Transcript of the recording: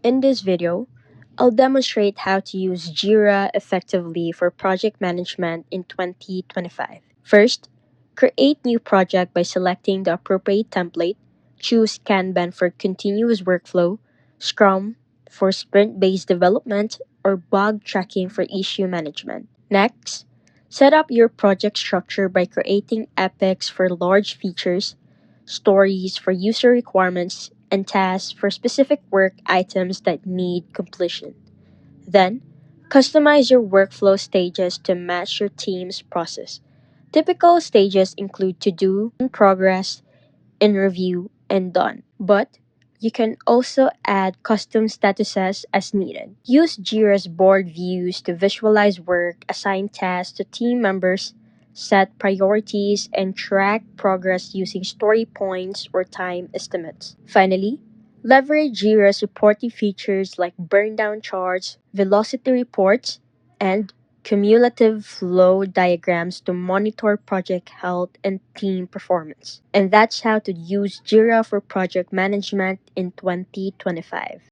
In this video, I'll demonstrate how to use Jira effectively for project management in 2025. First, create new project by selecting the appropriate template. Choose Kanban for continuous workflow, Scrum for sprint-based development, or bug tracking for issue management. Next, set up your project structure by creating epics for large features, stories for user requirements, and tasks for specific work items that need completion. Then, customize your workflow stages to match your team's process. Typical stages include to do, in progress, in review, and done. But you can also add custom statuses as needed. Use Jira's board views to visualize work, assign tasks to team members, set priorities, and track progress using story points or time estimates. Finally, leverage Jira's supporting features like burn down charts, velocity reports, and cumulative flow diagrams to monitor project health and team performance. And that's how to use Jira for project management in 2025.